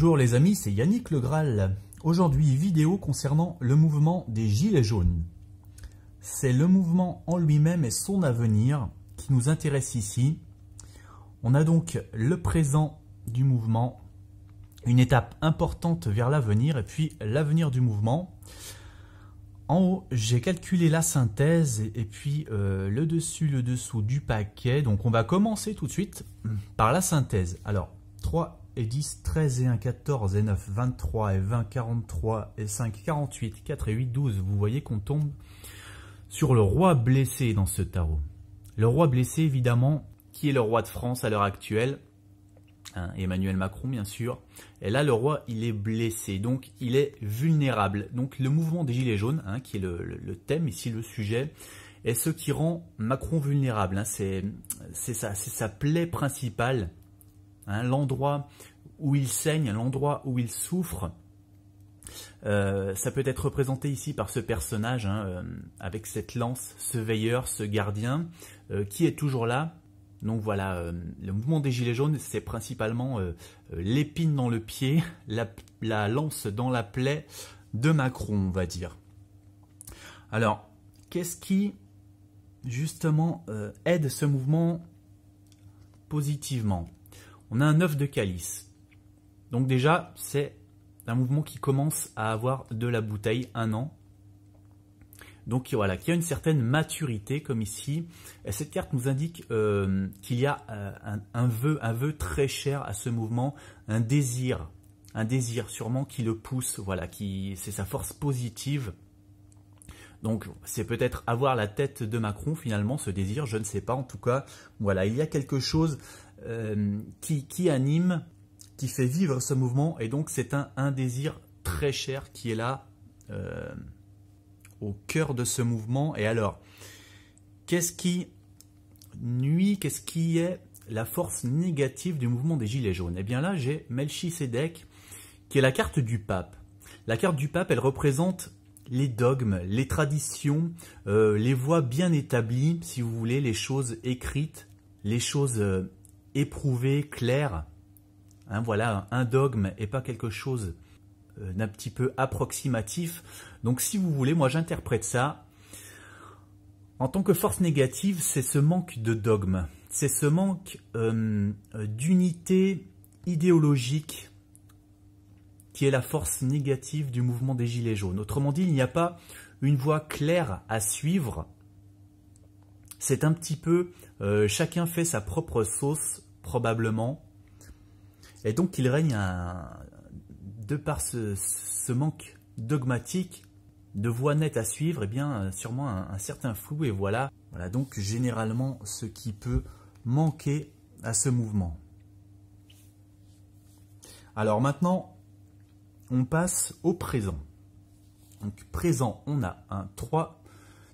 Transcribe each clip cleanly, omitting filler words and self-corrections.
Bonjour les amis, c'est Yannick Le Graal. Aujourd'hui, vidéo concernant le mouvement des Gilets jaunes. C'est le mouvement en lui-même et son avenir qui nous intéresse ici. On a donc le présent du mouvement, une étape importante vers l'avenir et puis l'avenir du mouvement. En haut, j'ai calculé la synthèse et puis le dessus, le dessous du paquet. Donc on va commencer tout de suite par la synthèse. Alors, 3 et 10, 13 et 1, 14 et 9, 23 et 20, 43 et 5, 48, 4 et 8, 12. Vous voyez qu'on tombe sur le roi blessé dans ce tarot. Le roi blessé, évidemment, qui est le roi de France à l'heure actuelle. Emmanuel Macron, bien sûr. Et là, le roi, il est blessé, donc il est vulnérable. Donc le mouvement des Gilets jaunes, qui est le thème ici, le sujet, est ce qui rend Macron vulnérable. C'est sa plaie principale. L'endroit où il saigne, l'endroit où il souffre, ça peut être représenté ici par ce personnage, avec cette lance, ce veilleur, ce gardien, qui est toujours là. Donc voilà, le mouvement des Gilets jaunes, c'est principalement l'épine dans le pied, la lance dans la plaie de Macron, on va dire. Alors, qu'est-ce qui, justement, aide ce mouvement positivement ? On a un 9 de calice. Donc déjà, c'est un mouvement qui commence à avoir de la bouteille, 1 an. Donc voilà, qui a une certaine maturité, comme ici. Et cette carte nous indique qu'il y a un vœu très cher à ce mouvement, un désir sûrement qui le pousse, voilà, c'est sa force positive. Donc c'est peut-être avoir la tête de Macron finalement, ce désir, je ne sais pas. En tout cas, voilà, il y a quelque chose qui anime, qui fait vivre ce mouvement. Et donc c'est un désir très cher qui est là au cœur de ce mouvement. Et alors, qu'est-ce qui nuit, qu'est-ce qui est la force négative du mouvement des Gilets jaunes? Eh bien là, j'ai Melchisédek, qui est la carte du pape. La carte du pape, elle représente les dogmes, les traditions, les voies bien établies, si vous voulez, les choses écrites, les choses éprouvées, claires. Voilà, un dogme et pas quelque chose d'un petit peu approximatif. Donc si vous voulez, moi j'interprète ça en tant que force négative, c'est ce manque de dogme, c'est ce manque d'unité idéologique qui est la force négative du mouvement des Gilets jaunes. Autrement dit, il n'y a pas une voie claire à suivre. C'est un petit peu, chacun fait sa propre sauce, probablement. Et donc il règne, de par ce manque dogmatique, de voie nette à suivre, eh bien sûrement un certain flou. Et voilà donc généralement ce qui peut manquer à ce mouvement. Alors maintenant, on passe au présent. Donc présent, on a un 3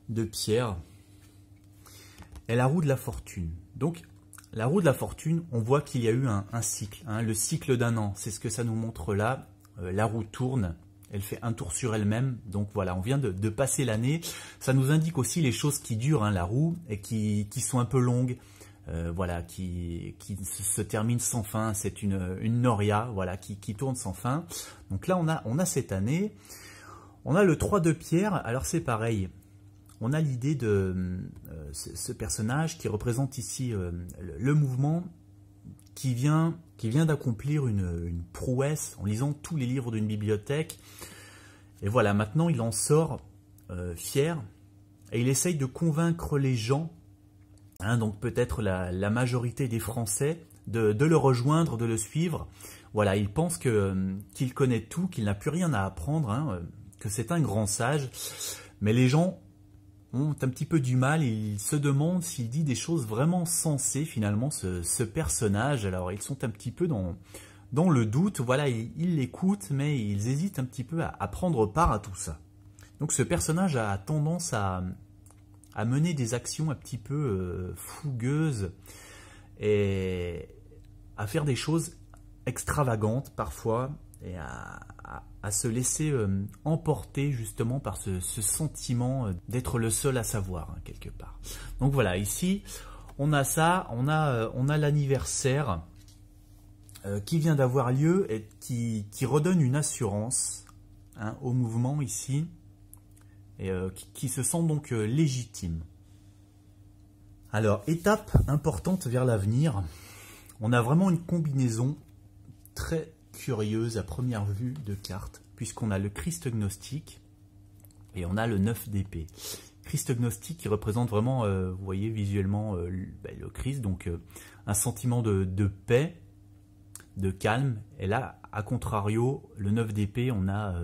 de pierre et la roue de la fortune. Donc la roue de la fortune, on voit qu'il y a eu un cycle, le cycle d'un an. C'est ce que ça nous montre là. La roue tourne, elle fait un tour sur elle-même. Donc voilà, on vient de passer l'année. Ça nous indique aussi les choses qui durent, la roue, et qui sont un peu longues. Voilà, qui se termine sans fin. C'est une noria, voilà, qui tourne sans fin. Donc là, on a cette année. On a le 3 de pierre. Alors c'est pareil. On a l'idée de ce personnage qui représente ici le mouvement qui vient d'accomplir une prouesse en lisant tous les livres d'une bibliothèque. Et voilà, maintenant il en sort fier et il essaye de convaincre les gens, donc peut-être la majorité des Français, de le rejoindre, de le suivre. Voilà, il pense qu'il connaît tout, qu'il n'a plus rien à apprendre, que c'est un grand sage. Mais les gens ont un petit peu du mal, ils se demandent s'il dit des choses vraiment sensées finalement, ce personnage. Alors ils sont un petit peu dans le doute, voilà, ils l'écoutent, mais ils hésitent un petit peu à prendre part à tout ça. Donc ce personnage a tendance à mener des actions un petit peu fougueuses et à faire des choses extravagantes parfois, et à se laisser emporter justement par ce sentiment d'être le seul à savoir, quelque part. Donc voilà, ici on a ça, on a l'anniversaire qui vient d'avoir lieu et qui redonne une assurance hein, au mouvement ici, et qui se sent donc légitime. Alors, étape importante vers l'avenir, on a vraiment une combinaison très curieuse à première vue de cartes, puisqu'on a le Christ gnostique et on a le 9 d'épée. Christ gnostique qui représente vraiment, vous voyez visuellement le Christ, donc un sentiment de paix, de calme. Et là, à contrario, le 9 d'épée, on a,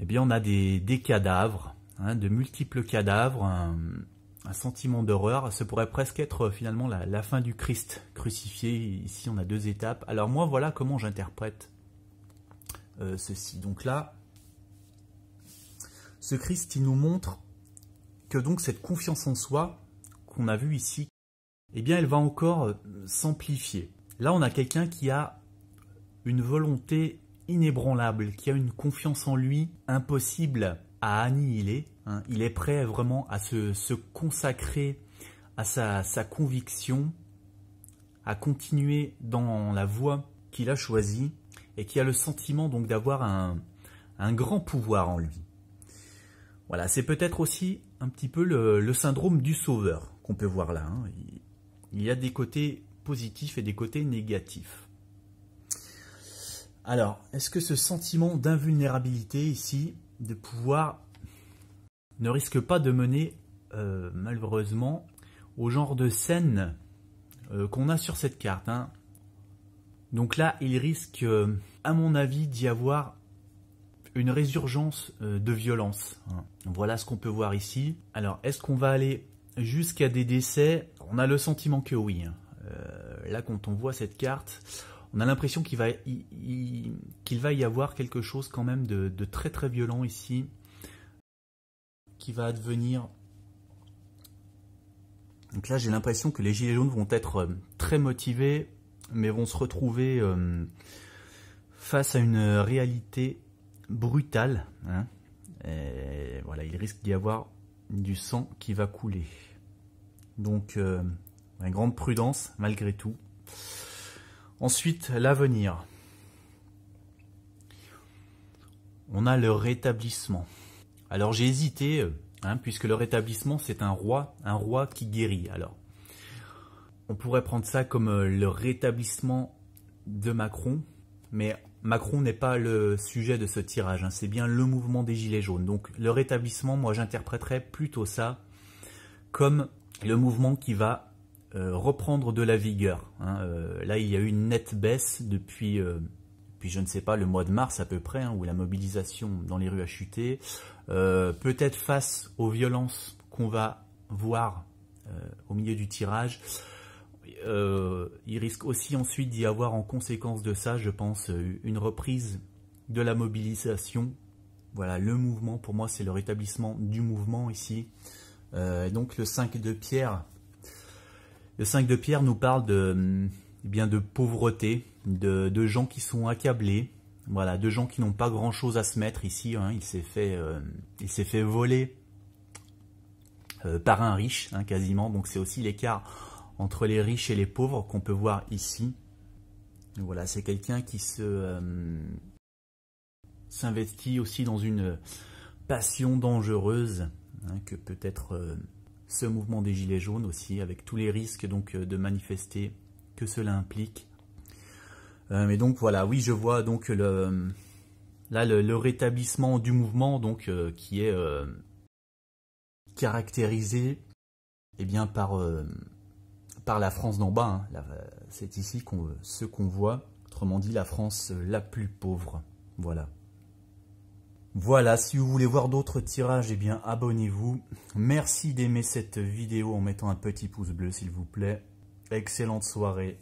on a des cadavres, hein, de multiples cadavres, un sentiment d'horreur. Ce pourrait presque être finalement la fin du Christ crucifié. Ici, on a 2 étapes. Alors moi, voilà comment j'interprète ceci. Donc là, ce Christ, il nous montre que donc cette confiance en soi qu'on a vue ici, eh bien, elle va encore s'amplifier. Là, on a quelqu'un qui a une volonté inébranlable, qui a une confiance en lui impossible à annihiler. Hein. Il est prêt vraiment à se consacrer à sa conviction, à continuer dans la voie qu'il a choisie et qui a le sentiment donc d'avoir un grand pouvoir en lui. Voilà, c'est peut-être aussi un petit peu le syndrome du sauveur qu'on peut voir là. Hein. Il y a des côtés positifs et des côtés négatifs. Alors, est-ce que ce sentiment d'invulnérabilité ici, de pouvoir, ne risque pas de mener malheureusement au genre de scène qu'on a sur cette carte hein. Donc là, il risque, à mon avis, d'y avoir une résurgence de violence. Hein. Voilà ce qu'on peut voir ici. Alors, est-ce qu'on va aller jusqu'à des décès? On a le sentiment que oui. Hein. Là, quand on voit cette carte, on a l'impression qu'il va y avoir quelque chose quand même de très très violent ici, qui va advenir. Donc là, j'ai l'impression que les gilets jaunes vont être très motivés, mais vont se retrouver face à une réalité brutale. Hein. Et voilà, il risque d'y avoir du sang qui va couler. Donc, une grande prudence malgré tout. Ensuite, l'avenir. On a le rétablissement. Alors j'ai hésité, hein, puisque le rétablissement c'est un roi qui guérit. Alors, on pourrait prendre ça comme le rétablissement de Macron, mais Macron n'est pas le sujet de ce tirage, hein, c'est bien le mouvement des Gilets jaunes. Donc le rétablissement, moi j'interpréterais plutôt ça comme le mouvement qui va reprendre de la vigueur. Hein. Là, il y a eu une nette baisse depuis je ne sais pas, le mois de mars à peu près, hein, où la mobilisation dans les rues a chuté. Peut-être face aux violences qu'on va voir au milieu du tirage, il risque aussi ensuite d'y avoir en conséquence de ça, je pense, une reprise de la mobilisation. Voilà, le mouvement, pour moi, c'est le rétablissement du mouvement ici. Donc le 5 de pierre. Le 5 de pierre nous parle de pauvreté, de gens qui sont accablés, voilà, de gens qui n'ont pas grand chose à se mettre ici. Hein. Il s'est fait voler par un riche, hein, quasiment. Donc c'est aussi l'écart entre les riches et les pauvres qu'on peut voir ici. Donc, voilà, c'est quelqu'un qui s'investit aussi dans une passion dangereuse, hein, que peut être ce mouvement des Gilets jaunes aussi, avec tous les risques donc de manifester que cela implique. Mais donc voilà, oui, je vois donc le rétablissement du mouvement donc qui est caractérisé eh bien par la France d'en bas. Hein. C'est ici ce qu'on voit, autrement dit la France la plus pauvre. Voilà. Voilà, si vous voulez voir d'autres tirages, eh bien abonnez-vous. Merci d'aimer cette vidéo en mettant un petit pouce bleu s'il vous plaît. Excellente soirée.